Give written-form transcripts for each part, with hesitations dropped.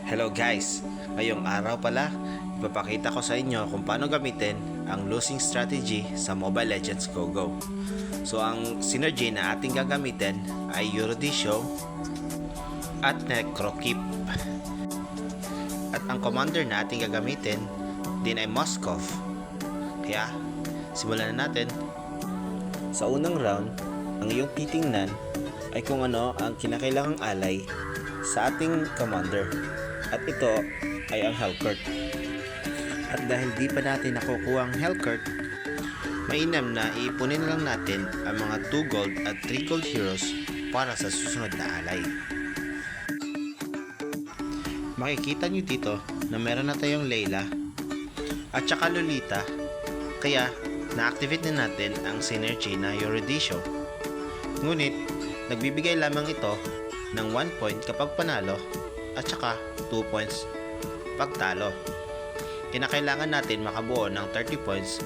Hello guys! Ngayong araw pala, ipapakita ko sa inyo kung paano gamitin ang losing strategy sa Mobile Legends GoGo. So ang synergy na ating gagamitin ay Eurodisio at Necrokeep. At ang commander na ating gagamitin din ay Moskov. Kaya, simulan na natin. Sa unang round, ang iyong titingnan ay kung ano ang kinakailangang alay sa ating commander. At ito ay ang Hellcourt. At dahil di pa natin nakukuha ang Hellcourt, mainam na iipunin lang natin ang mga 2 gold at 3 gold heroes para sa susunod na alay. Makikita nyo dito na meron na tayong Layla at saka Lolita, kaya na-activate na natin ang synergy na Eurodisio. Ngunit, nagbibigay lamang ito ng 1 point kapag panalo at saka 2 points pag talo. Kinakailangan natin makabuo ng 30 points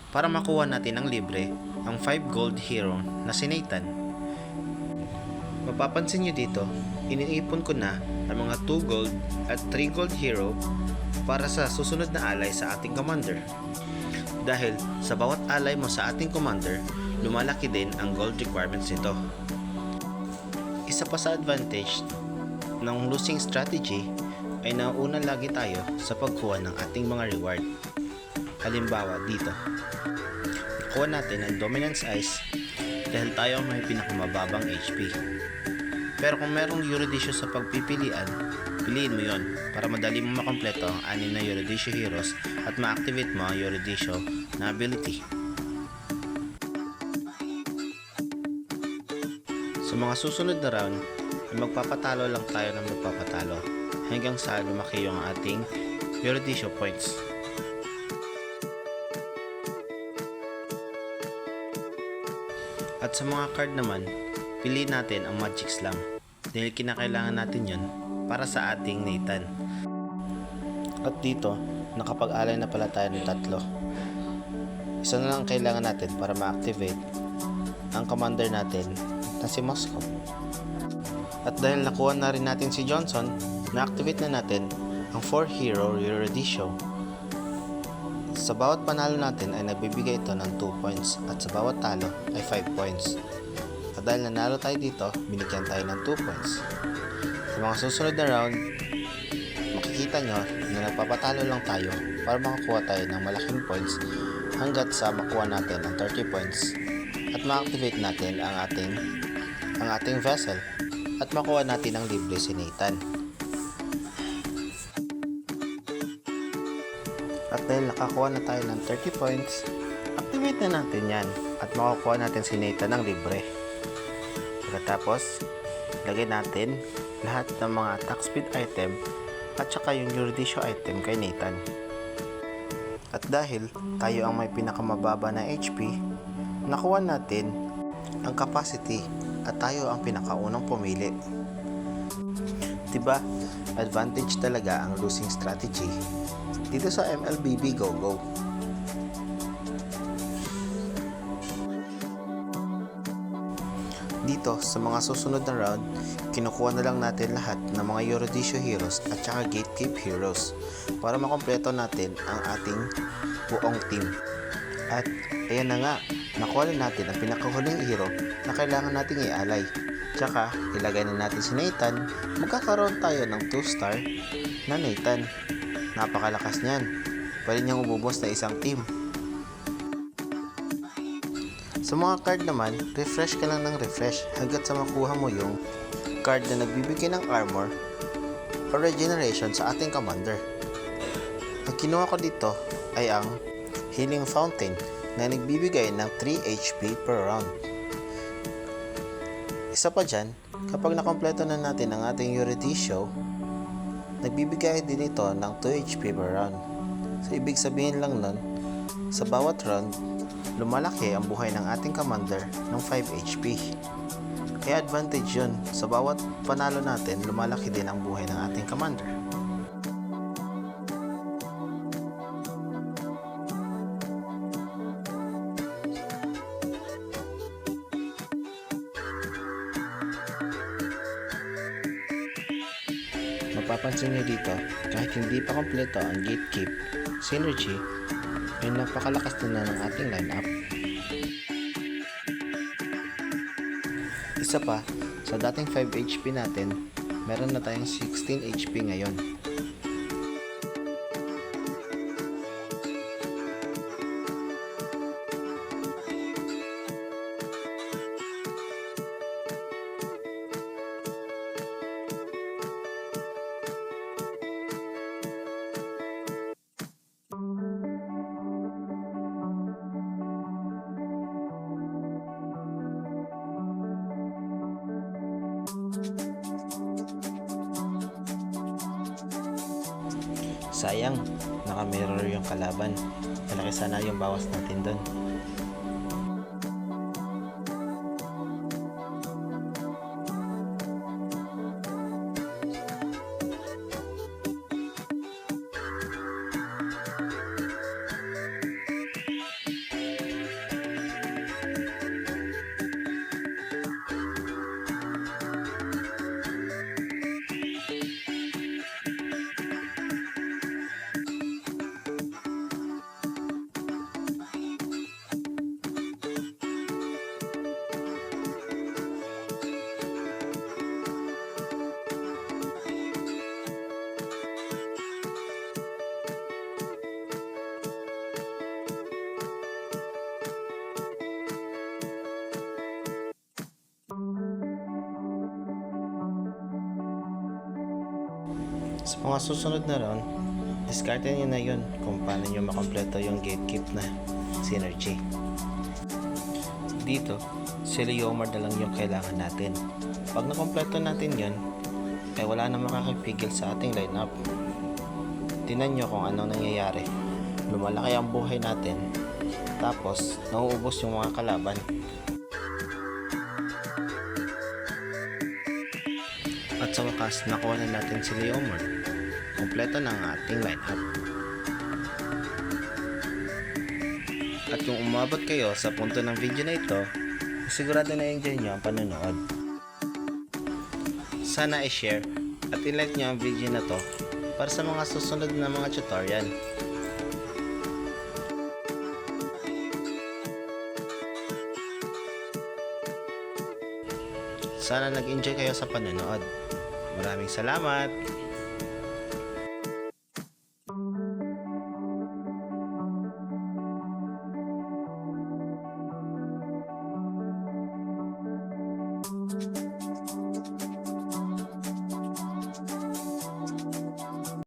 para makuha natin ng libre ang 5 gold hero na si Nathan. Mapapansin nyo dito, iniipon ko na ang mga 2 gold at 3 gold hero para sa susunod na alay sa ating commander. Dahil sa bawat alay mo sa ating commander, lumalaki din ang gold requirements nito. Isa pa sa advantage ng losing strategy ay nauna lagi tayo sa pagkuha ng ating mga reward. Halimbawa dito, nakuha natin ang Dominance Ice dahil tayo may pinakamababang HP. Pero kung merong Eurodisio sa pagpipilian, piliin mo yon para madali mo makompleto ang 6 na Eurodisio heroes at ma-activate mo ang Eurodisio na ability. Sa mga susunod na round, ay magpapatalo lang tayo ng magpapatalo hanggang sa lumaki yung ating Eurodisio points. At sa mga card naman, piliin natin ang Magic Slam dahil kinakailangan natin yun para sa ating Nathan. At dito, nakapag-alay na pala tayo ng 3. Isa na lang kailangan natin para ma-activate ang commander natin na si Moskov. At dahil nakuha na rin natin si Johnson, na-activate na natin ang 4 hero Eurodisio. Sa bawat panalo natin ay nagbibigay ito ng 2 points at sa bawat talo ay 5 points. At dahil nanalo tayo dito, binigyan tayo ng 2 points. Sa mga susunod na round, makikita nyo na nagpapatalo lang tayo para makakuha tayo ng malaking points hanggat sa makuha natin ang 30 points at ma-activate natin ang ating vessel at makuha natin ang libre si Nathan. At dahil nakakuha na tayo ng 30 points, activate na natin yan at makukuha natin si Nathan ng libre. Pagkatapos, lagay natin lahat ng mga attack speed item at saka yung Eurodisio item kay Nathan. At dahil tayo ang may pinakamababa na HP, nakuha natin ang capacity at tayo ang pinakaunang pumili. Diba? Advantage talaga ang losing strategy dito sa MLBB GoGo. Dito sa mga susunod na round, kinukuha na lang natin lahat ng mga Eurodisio heroes at saka Gatekeep heroes para makompleto natin ang ating buong team. At ayan na nga, nakuha na natin ang pinakahuling hero na kailangan nating i-alay. Tsaka ilagay na natin si Nathan, magkakaroon tayo ng 2-star na Nathan. Napakalakas niyan, pwede niyang ububos na isang team. Sa mga card naman, refresh ka lang ng refresh hanggat sa makuha mo yung card na nagbibigay ng armor o regeneration sa ating commander. Ang kinuha ko dito ay ang Healing Fountain na nagbibigay ng 3 HP per round. Isa pa dyan, kapag nakompleto na natin ang ating Eurodisio, nagbibigay din ito ng 2 HP per round. So ibig sabihin lang nun, sa bawat round, lumalaki ang buhay ng ating commander ng 5 HP. Kaya advantage yun, sa bawat panalo natin, lumalaki din ang buhay ng ating commander. mapapansin nyo dito, kahit hindi pa kompleto ang Gatekeep, Synergy, ay napakalakas na ng ating lineup. Isa pa, sa dating 5 HP natin, meron na tayong 16 HP ngayon. Sayang, naka-mirror yung kalaban. Malaki sana yung bawas natin doon. Sa mga susunod na round, diskarte nyo na yun kung paano nyo makompleto yung Gatekeep na Synergy. Dito, si Leomar na lang yung kailangan natin. Pag nakompleto natin yun, ay wala na makakapigil sa ating lineup. Tingnan nyo kung anong nangyayari. Lumalaki ang buhay natin, tapos nauubos yung mga kalaban. At sa wakas, nakuha na natin si Leomar. Kompleto na ang ating lineup. At kung umabot kayo sa punto ng video na ito, sigurado na enjoy nyo ang panonood. Sana i-share at i-like nyo ang video na to para sa mga susunod na mga tutorial. Sana nag-enjoy kayo sa panonood. Maraming salamat!